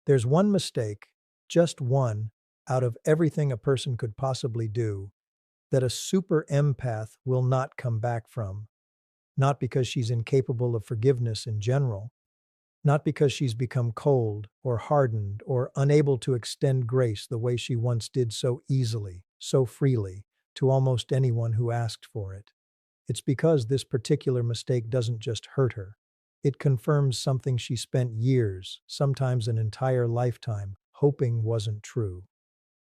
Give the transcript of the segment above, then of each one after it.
There's one mistake, just one, out of everything a person could possibly do, that a super empath will not come back from. Not because she's incapable of forgiveness in general, not because she's become cold or hardened or unable to extend grace the way she once did so easily, so freely, to almost anyone who asked for it. It's because this particular mistake doesn't just hurt her. It confirms something she spent years, sometimes an entire lifetime, hoping wasn't true.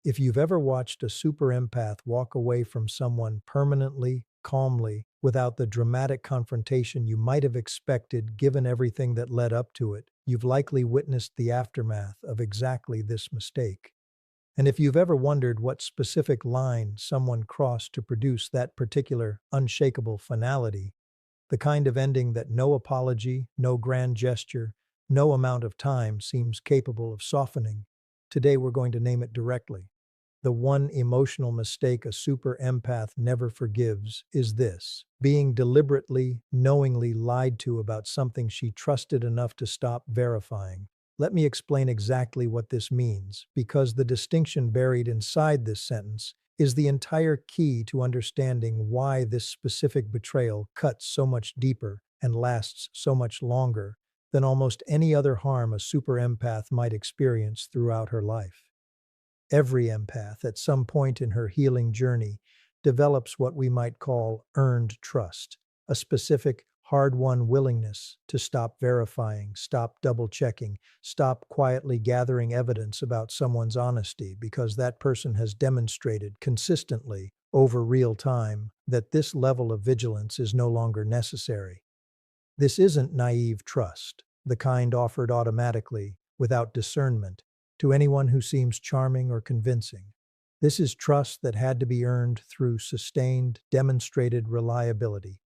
If you've ever watched a super empath walk away from someone permanently, calmly, without the dramatic confrontation you might have expected given everything that led up to it, you've likely witnessed the aftermath of exactly this mistake. And if you've ever wondered what specific line someone crossed to produce that particular unshakable finality, the kind of ending that no apology, no grand gesture, no amount of time seems capable of softening, today we're going to name it directly. The one emotional mistake a super empath never forgives is this: being deliberately, knowingly lied to about something she trusted enough to stop verifying. Let me explain exactly what this means, because the distinction buried inside this sentence is the entire key to understanding why this specific betrayal cuts so much deeper and lasts so much longer than almost any other harm a super empath might experience throughout her life. Every empath, at some point in her healing journey, develops what we might call earned trust, a specific, hard won willingness to stop verifying, stop double checking, stop quietly gathering evidence about someone's honesty because that person has demonstrated consistently over real time that this level of vigilance is no longer necessary. This isn't naive trust, the kind offered automatically, without discernment, to anyone who seems charming or convincing. This is trust that had to be earned through sustained, demonstrated reliability.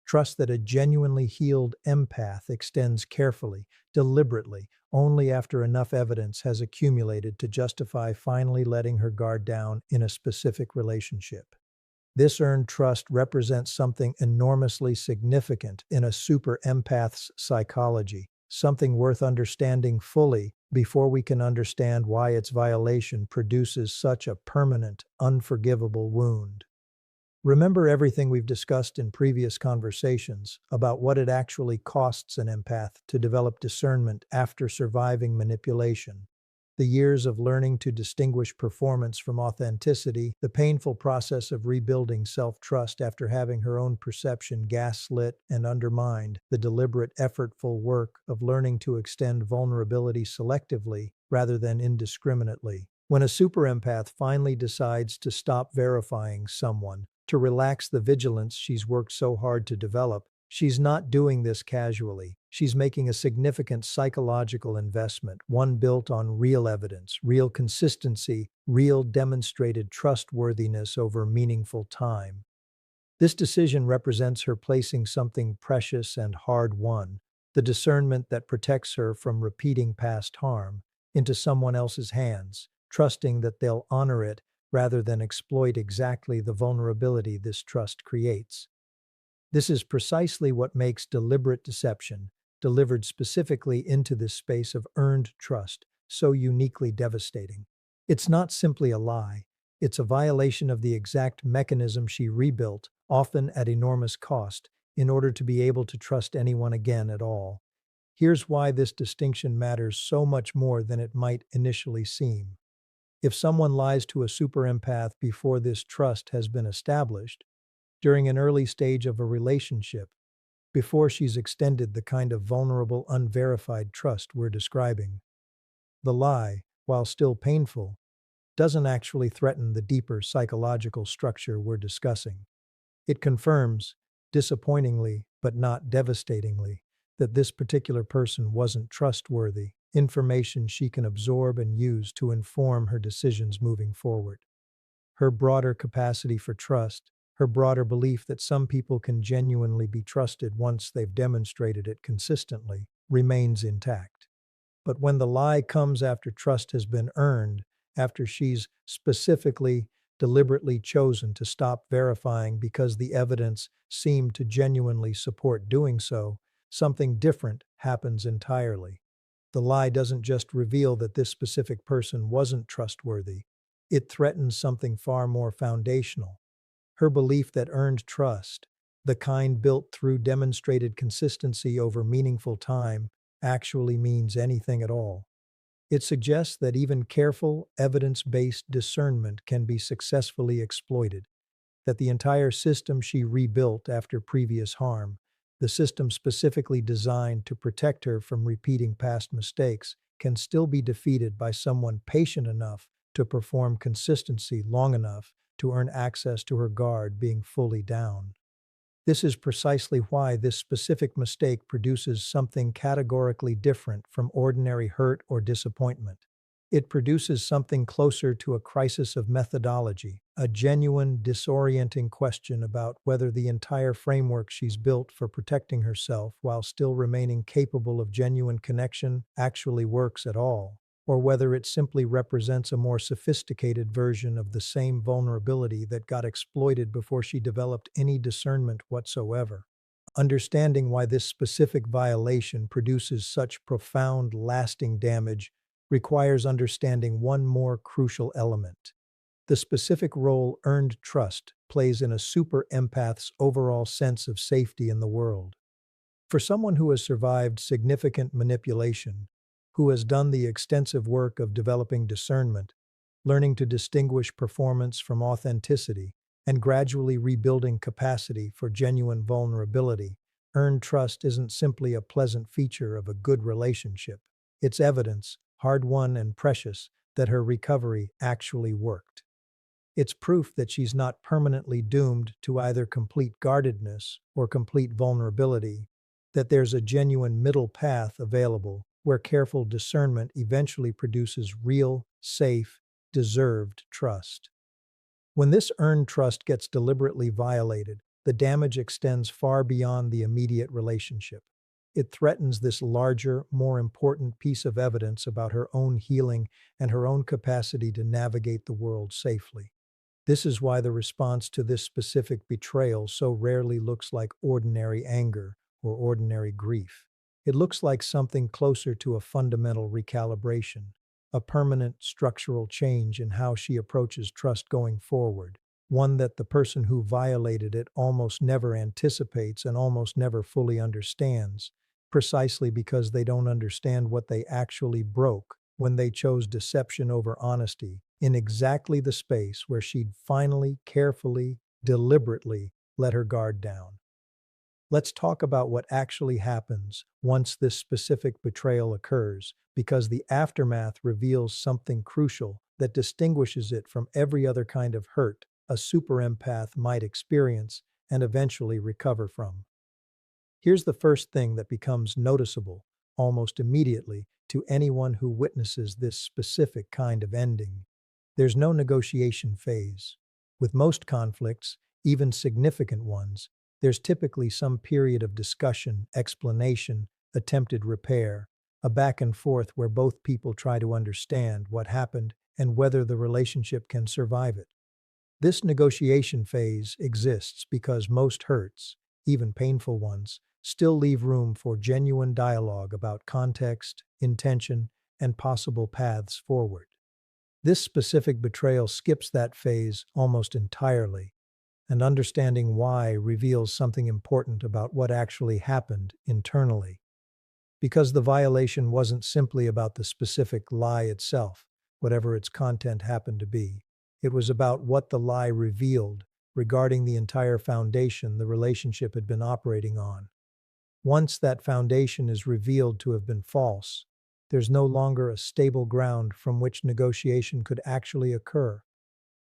Trust that a genuinely healed empath extends carefully, deliberately, only after enough evidence has accumulated to justify finally letting her guard down in a specific relationship. This earned trust represents something enormously significant in a super empath's psychology, something worth understanding fully before we can understand why its violation produces such a permanent, unforgivable wound. Remember everything we've discussed in previous conversations about what it actually costs an empath to develop discernment after surviving manipulation. The years of learning to distinguish performance from authenticity, the painful process of rebuilding self-trust after having her own perception gaslit and undermined, the deliberate, effortful work of learning to extend vulnerability selectively rather than indiscriminately. When a super empath finally decides to stop verifying someone, to relax the vigilance she's worked so hard to develop, she's not doing this casually. She's making a significant psychological investment, one built on real evidence, real consistency, real demonstrated trustworthiness over meaningful time. This decision represents her placing something precious and hard-won, the discernment that protects her from repeating past harm, into someone else's hands, trusting that they'll honor it rather than exploit exactly the vulnerability this trust creates. This is precisely what makes deliberate deception, delivered specifically into this space of earned trust, so uniquely devastating. It's not simply a lie, it's a violation of the exact mechanism she rebuilt, often at enormous cost, in order to be able to trust anyone again at all. Here's why this distinction matters so much more than it might initially seem. If someone lies to a super empath before this trust has been established, during an early stage of a relationship, before she's extended the kind of vulnerable, unverified trust we're describing, the lie, while still painful, doesn't actually threaten the deeper psychological structure we're discussing. It confirms, disappointingly but not devastatingly, that this particular person wasn't trustworthy, information she can absorb and use to inform her decisions moving forward. Her broader capacity for trust, her broader belief that some people can genuinely be trusted once they've demonstrated it consistently, remains intact. But when the lie comes after trust has been earned, after she's specifically, deliberately chosen to stop verifying because the evidence seemed to genuinely support doing so, something different happens entirely. The lie doesn't just reveal that this specific person wasn't trustworthy, it threatens something far more foundational. Her belief that earned trust, the kind built through demonstrated consistency over meaningful time, actually means anything at all. It suggests that even careful, evidence based discernment can be successfully exploited, that the entire system she rebuilt after previous harm, the system specifically designed to protect her from repeating past mistakes, can still be defeated by someone patient enough to perform consistency long enough to earn access to her guard being fully down. This is precisely why this specific mistake produces something categorically different from ordinary hurt or disappointment. It produces something closer to a crisis of methodology, a genuine, disorienting question about whether the entire framework she's built for protecting herself while still remaining capable of genuine connection actually works at all, or whether it simply represents a more sophisticated version of the same vulnerability that got exploited before she developed any discernment whatsoever. Understanding why this specific violation produces such profound, lasting damage requires understanding one more crucial element: the specific role earned trust plays in a super empath's overall sense of safety in the world. For someone who has survived significant manipulation, who has done the extensive work of developing discernment, learning to distinguish performance from authenticity, and gradually rebuilding capacity for genuine vulnerability, earned trust isn't simply a pleasant feature of a good relationship. It's evidence, hard won and precious, that her recovery actually worked. It's proof that she's not permanently doomed to either complete guardedness or complete vulnerability, that there's a genuine middle path available where careful discernment eventually produces real, safe, deserved trust. When this earned trust gets deliberately violated, the damage extends far beyond the immediate relationship. It threatens this larger, more important piece of evidence about her own healing and her own capacity to navigate the world safely. This is why the response to this specific betrayal so rarely looks like ordinary anger or ordinary grief. It looks like something closer to a fundamental recalibration, a permanent structural change in how she approaches trust going forward, one that the person who violated it almost never anticipates and almost never fully understands, precisely because they don't understand what they actually broke when they chose deception over honesty in exactly the space where she'd finally, carefully, deliberately let her guard down. Let's talk about what actually happens once this specific betrayal occurs, because the aftermath reveals something crucial that distinguishes it from every other kind of hurt a super empath might experience and eventually recover from. Here's the first thing that becomes noticeable almost immediately to anyone who witnesses this specific kind of ending. There's no negotiation phase. With most conflicts, even significant ones, there's typically some period of discussion, explanation, attempted repair, a back and forth where both people try to understand what happened and whether the relationship can survive it. This negotiation phase exists because most hurts, even painful ones, still leave room for genuine dialogue about context, intention, and possible paths forward. This specific betrayal skips that phase almost entirely, and understanding why reveals something important about what actually happened internally. Because the violation wasn't simply about the specific lie itself, whatever its content happened to be. It was about what the lie revealed regarding the entire foundation the relationship had been operating on. Once that foundation is revealed to have been false, there's no longer a stable ground from which negotiation could actually occur.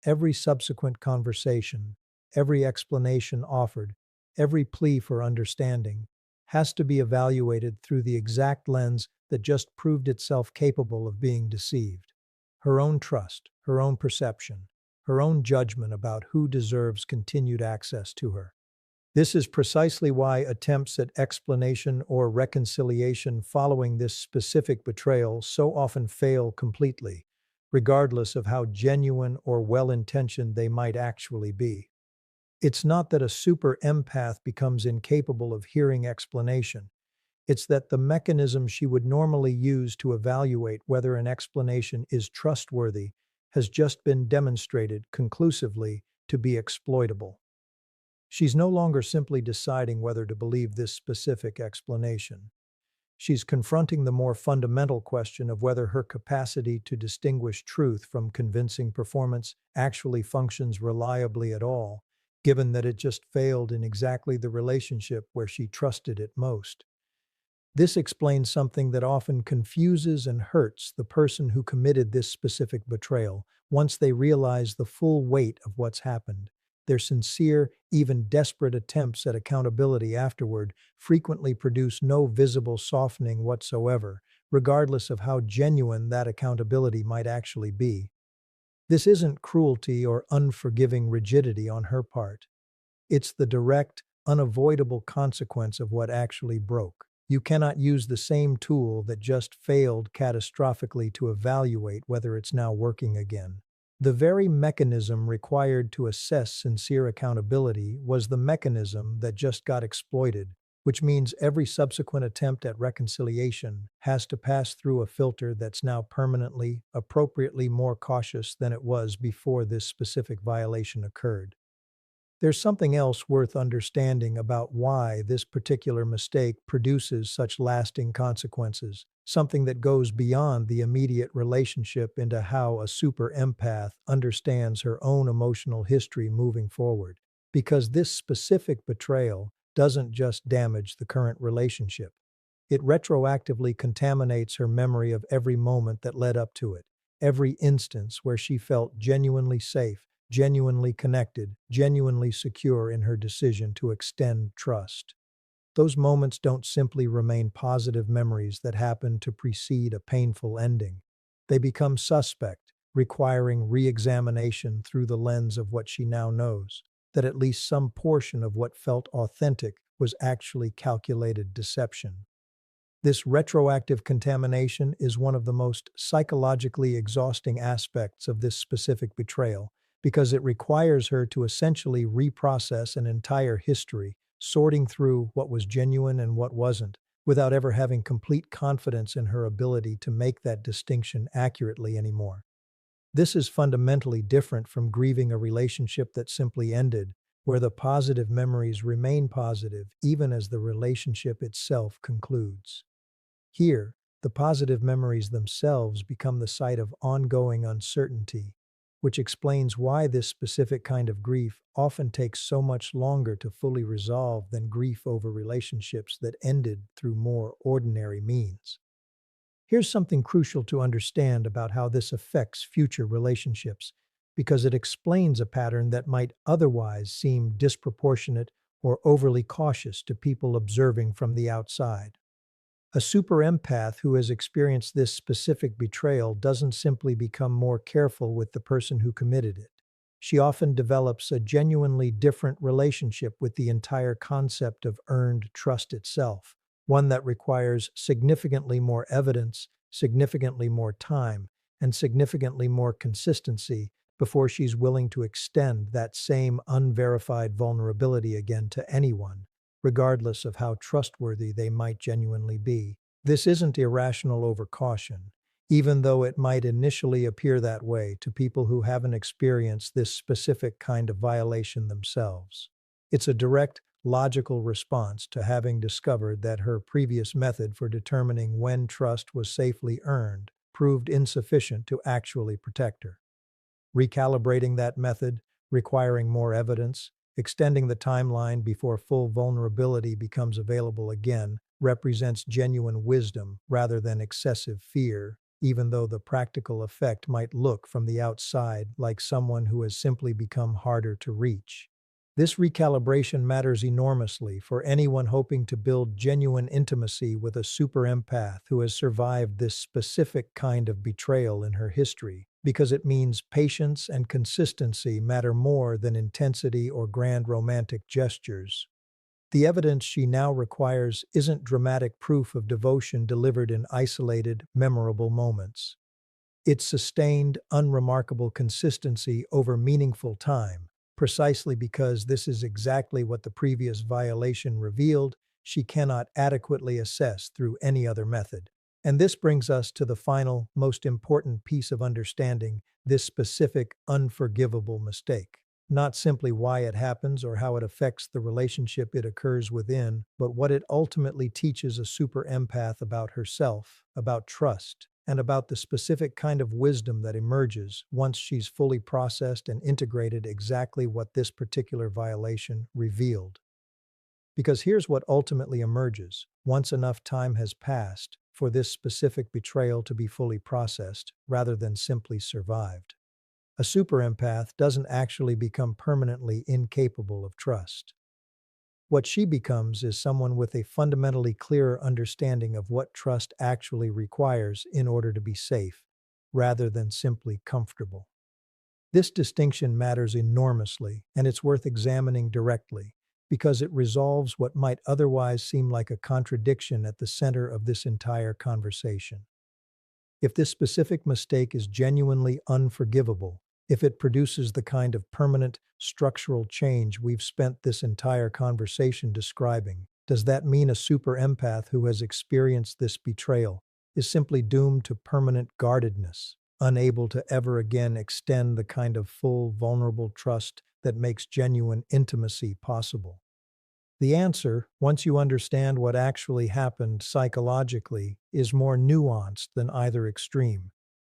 Every subsequent conversation, every explanation offered, every plea for understanding has to be evaluated through the exact lens that just proved itself capable of being deceived. Her own trust, her own perception, her own judgment about who deserves continued access to her. This is precisely why attempts at explanation or reconciliation following this specific betrayal so often fail completely, regardless of how genuine or well-intentioned they might actually be. It's not that a super empath becomes incapable of hearing explanation. It's that the mechanism she would normally use to evaluate whether an explanation is trustworthy has just been demonstrated conclusively to be exploitable. She's no longer simply deciding whether to believe this specific explanation. She's confronting the more fundamental question of whether her capacity to distinguish truth from convincing performance actually functions reliably at all, given that it just failed in exactly the relationship where she trusted it most. This explains something that often confuses and hurts the person who committed this specific betrayal once they realize the full weight of what's happened. Their sincere, even desperate attempts at accountability afterward frequently produce no visible softening whatsoever, regardless of how genuine that accountability might actually be. This isn't cruelty or unforgiving rigidity on her part. It's the direct, unavoidable consequence of what actually broke. You cannot use the same tool that just failed catastrophically to evaluate whether it's now working again. The very mechanism required to assess sincere accountability was the mechanism that just got exploited, which means every subsequent attempt at reconciliation has to pass through a filter that's now permanently, appropriately more cautious than it was before this specific violation occurred. There's something else worth understanding about why this particular mistake produces such lasting consequences, something that goes beyond the immediate relationship into how a super empath understands her own emotional history moving forward. Because this specific betrayal doesn't just damage the current relationship, it retroactively contaminates her memory of every moment that led up to it, every instance where she felt genuinely safe, genuinely connected, genuinely secure in her decision to extend trust. Those moments don't simply remain positive memories that happen to precede a painful ending. They become suspect, requiring re examination through the lens of what she now knows, that at least some portion of what felt authentic was actually calculated deception. This retroactive contamination is one of the most psychologically exhausting aspects of this specific betrayal because it requires her to essentially reprocess an entire history, sorting through what was genuine and what wasn't, without ever having complete confidence in her ability to make that distinction accurately anymore. This is fundamentally different from grieving a relationship that simply ended, where the positive memories remain positive even as the relationship itself concludes. Here, the positive memories themselves become the site of ongoing uncertainty, which explains why this specific kind of grief often takes so much longer to fully resolve than grief over relationships that ended through more ordinary means. Here's something crucial to understand about how this affects future relationships, because it explains a pattern that might otherwise seem disproportionate or overly cautious to people observing from the outside. A super empath who has experienced this specific betrayal doesn't simply become more careful with the person who committed it. She often develops a genuinely different relationship with the entire concept of earned trust itself, one that requires significantly more evidence, significantly more time, and significantly more consistency before she's willing to extend that same unverified vulnerability again to anyone, regardless of how trustworthy they might genuinely be. This isn't irrational overcaution, even though it might initially appear that way to people who haven't experienced this specific kind of violation themselves. It's a direct, logical response to having discovered that her previous method for determining when trust was safely earned proved insufficient to actually protect her. Recalibrating that method, requiring more evidence, extending the timeline before full vulnerability becomes available again, represents genuine wisdom rather than excessive fear, even though the practical effect might look from the outside like someone who has simply become harder to reach. This recalibration matters enormously for anyone hoping to build genuine intimacy with a super empath who has survived this specific kind of betrayal in her history, because it means patience and consistency matter more than intensity or grand romantic gestures. The evidence she now requires isn't dramatic proof of devotion delivered in isolated, memorable moments. It's sustained, unremarkable consistency over meaningful time, precisely because this is exactly what the previous violation revealed she cannot adequately assess through any other method. And this brings us to the final, most important piece of understanding this specific, unforgivable mistake. Not simply why it happens or how it affects the relationship it occurs within, but what it ultimately teaches a super empath about herself, about trust, and about the specific kind of wisdom that emerges once she's fully processed and integrated exactly what this particular violation revealed. Because here's what ultimately emerges once enough time has passed for this specific betrayal to be fully processed rather than simply survived. A super empath doesn't actually become permanently incapable of trust. What she becomes is someone with a fundamentally clearer understanding of what trust actually requires in order to be safe, rather than simply comfortable. This distinction matters enormously, and it's worth examining directly, because it resolves what might otherwise seem like a contradiction at the center of this entire conversation. If this specific mistake is genuinely unforgivable, if it produces the kind of permanent structural change we've spent this entire conversation describing, does that mean a super empath who has experienced this betrayal is simply doomed to permanent guardedness, unable to ever again extend the kind of full, vulnerable trust that makes genuine intimacy possible? The answer, once you understand what actually happened psychologically, is more nuanced than either extreme.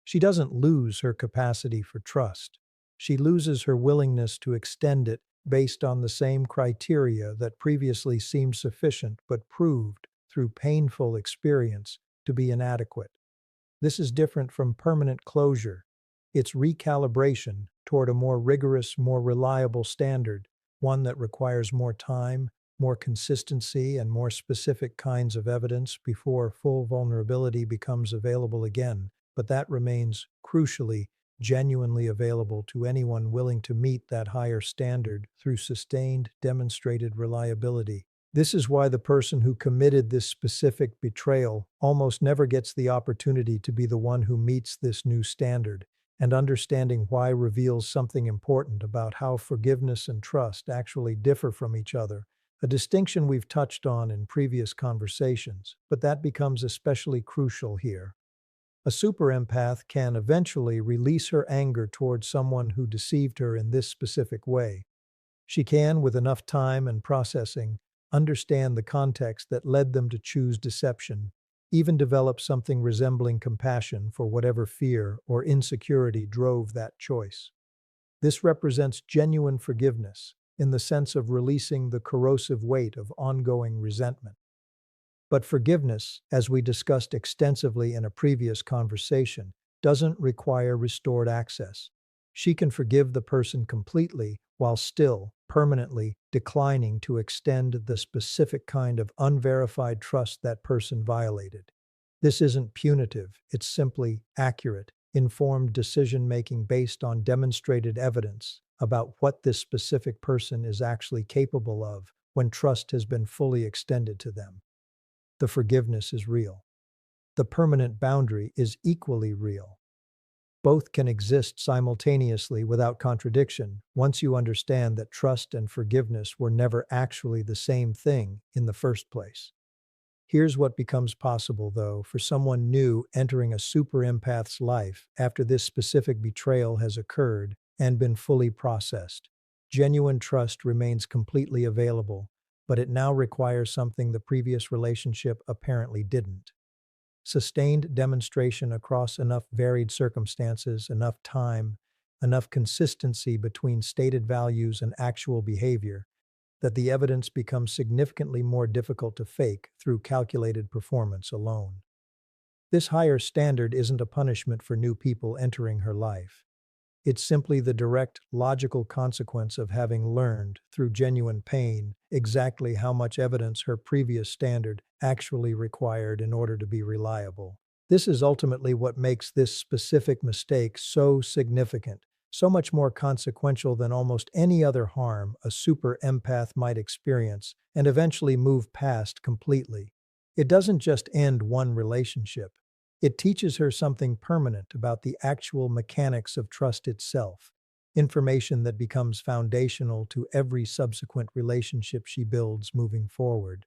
She doesn't lose her capacity for trust. She loses her willingness to extend it based on the same criteria that previously seemed sufficient but proved, through painful experience, to be inadequate. This is different from permanent closure. It's recalibration toward a more rigorous, more reliable standard, one that requires more time, more consistency, and more specific kinds of evidence before full vulnerability becomes available again. But that remains, crucially, genuinely available to anyone willing to meet that higher standard through sustained, demonstrated reliability. This is why the person who committed this specific betrayal almost never gets the opportunity to be the one who meets this new standard, and understanding why reveals something important about how forgiveness and trust actually differ from each other, a distinction we've touched on in previous conversations, but that becomes especially crucial here. A super empath can eventually release her anger towards someone who deceived her in this specific way. She can, with enough time and processing, understand the context that led them to choose deception, even develop something resembling compassion for whatever fear or insecurity drove that choice. This represents genuine forgiveness, in the sense of releasing the corrosive weight of ongoing resentment. But forgiveness, as we discussed extensively in a previous conversation, doesn't require restored access. She can forgive the person completely while still, permanently, declining to extend the specific kind of unverified trust that person violated. This isn't punitive, it's simply accurate, informed decision making based on demonstrated evidence about what this specific person is actually capable of when trust has been fully extended to them. The forgiveness is real. The permanent boundary is equally real. Both can exist simultaneously without contradiction once you understand that trust and forgiveness were never actually the same thing in the first place. Here's what becomes possible, though, for someone new entering a super empath's life after this specific betrayal has occurred and been fully processed. Genuine trust remains completely available, but it now requires something the previous relationship apparently didn't. Sustained demonstration across enough varied circumstances, enough time, enough consistency between stated values and actual behavior, that the evidence becomes significantly more difficult to fake through calculated performance alone. This higher standard isn't a punishment for new people entering her life. It's simply the direct, logical consequence of having learned, through genuine pain, exactly how much evidence her previous standard actually required in order to be reliable. This is ultimately what makes this specific mistake so significant, so much more consequential than almost any other harm a super empath might experience and eventually move past completely. It doesn't just end one relationship. It teaches her something permanent about the actual mechanics of trust itself, information that becomes foundational to every subsequent relationship she builds moving forward.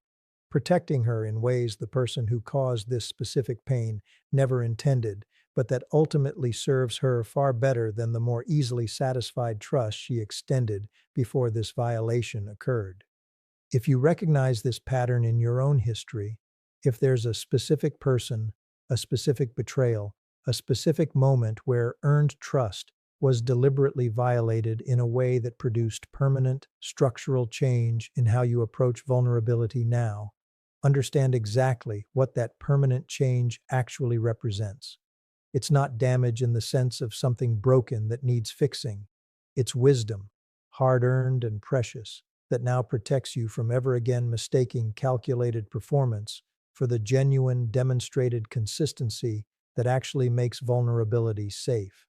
protecting her in ways the person who caused this specific pain never intended, but that ultimately serves her far better than the more easily satisfied trust she extended before this violation occurred. If you recognize this pattern in your own history, if there's a specific person, a specific betrayal, a specific moment where earned trust was deliberately violated in a way that produced permanent, structural change in how you approach vulnerability now, understand exactly what that permanent change actually represents. It's not damage in the sense of something broken that needs fixing. It's wisdom, hard earned and precious, that now protects you from ever again mistaking calculated performance for the genuine, demonstrated consistency that actually makes vulnerability safe.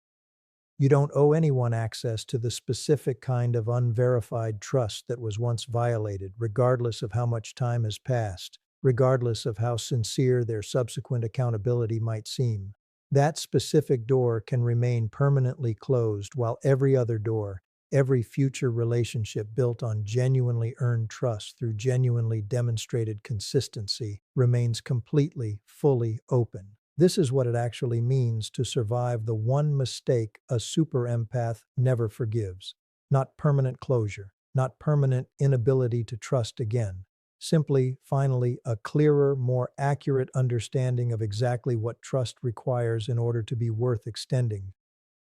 You don't owe anyone access to the specific kind of unverified trust that was once violated, regardless of how much time has passed, regardless of how sincere their subsequent accountability might seem. That specific door can remain permanently closed while every other door, every future relationship built on genuinely earned trust through genuinely demonstrated consistency remains completely, fully open. This is what it actually means to survive the one mistake a super empath never forgives. Not permanent closure, not permanent inability to trust again. Simply, finally, a clearer, more accurate understanding of exactly what trust requires in order to be worth extending.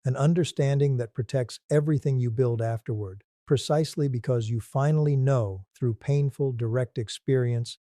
An understanding that protects everything you build afterward, precisely because you finally know, through painful, direct experience,